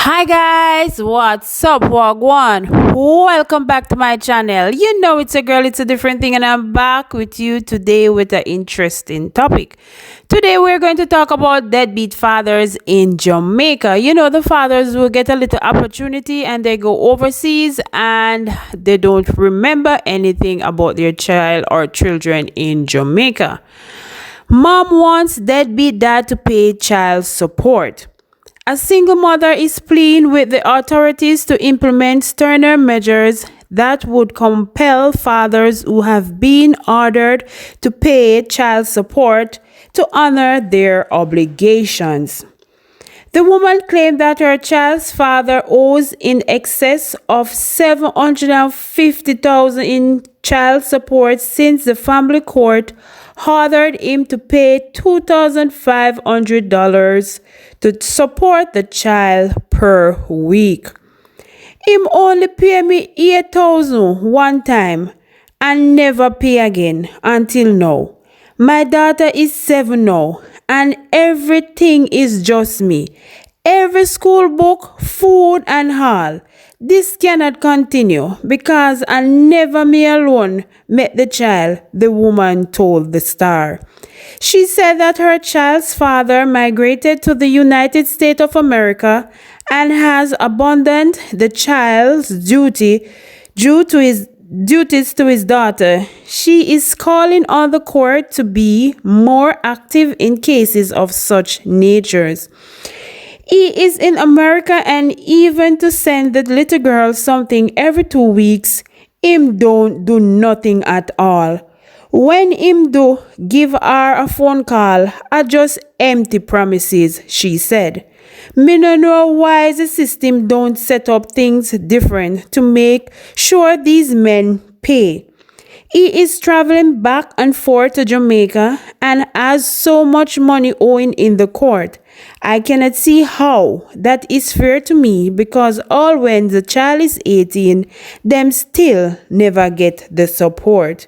Hi guys, what's up, Wagwan? Welcome back to my channel. You know it's a girl, it's a different thing, and I'm back with you today with an interesting topic. Today we're going to talk about deadbeat fathers in Jamaica. You know, the fathers will get a little opportunity and they go overseas and they don't remember anything about their child or children in Jamaica. Mom wants deadbeat dad to pay child support. A single mother is pleading with the authorities to implement sterner measures that would compel fathers who have been ordered to pay child support to honor their obligations. The woman claimed that her child's father owes in excess of $750,000 in child support since the family court ordered him to pay $2,500 to support the child per week. Him only pay me $8,000 one time and never pay again until now. My daughter is 7 now and everything is just me. Every school book, food and all. This cannot continue because I never me alone met the child, the woman told the Star. She said that her child's father migrated to the United States of America and has abandoned the child's duties to his daughter. She is calling on the court to be more active in cases of such natures. He is in America and even to send the little girl something every 2 weeks, him don't do nothing at all. When him do give her a phone call, are just empty promises, she said. Me no know why the system don't set up things different to make sure these men pay. He is traveling back and forth to Jamaica and has so much money owing in the court. I cannot see how that is fair to me because all when the child is 18, them still never get the support.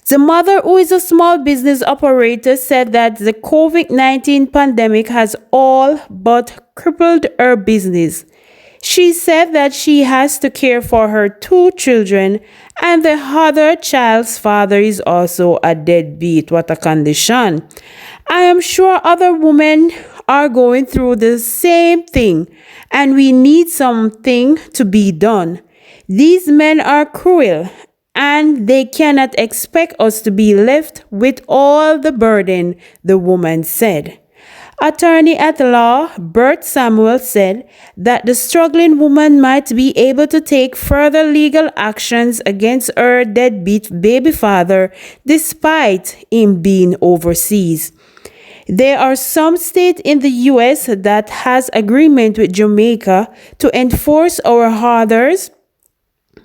The mother, who is a small business operator, said that the COVID-19 pandemic has all but crippled her business. She said that she has to care for her 2 children and the other child's father is also a deadbeat. What a condition. I am sure other women are going through the same thing and we need something to be done. These men are cruel and they cannot expect us to be left with all the burden, the woman said. Attorney at law Bert Samuel said that the struggling woman might be able to take further legal actions against her deadbeat baby father despite him being overseas. There are some states in the U.S. that has agreement with Jamaica to enforce our orders.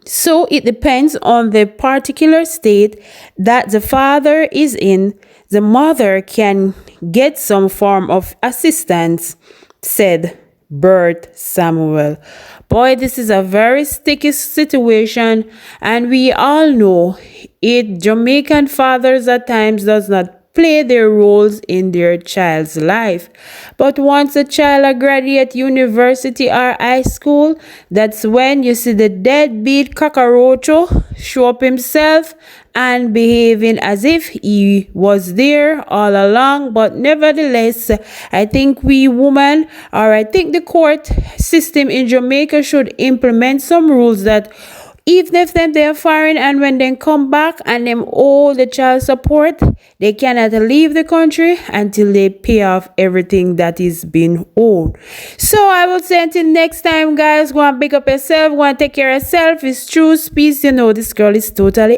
So it depends on the particular state that the father is in. The mother can get some form of assistance, said Bert Samuel. Boy, this is a very sticky situation and we all know it. Jamaican fathers at times does not play their roles in their child's life. But once a child graduates university or high school, that's when you see the deadbeat cockroach show up himself and behaving as if he was there all along. But nevertheless, I think we women, or I think the court system in Jamaica should implement some rules that even if they are foreign and when they come back and them owe the child support, they cannot leave the country until they pay off everything that is being owed. So I will say until next time, guys, go and pick up yourself, go and take care of yourself. It's true, peace. You know, this girl is totally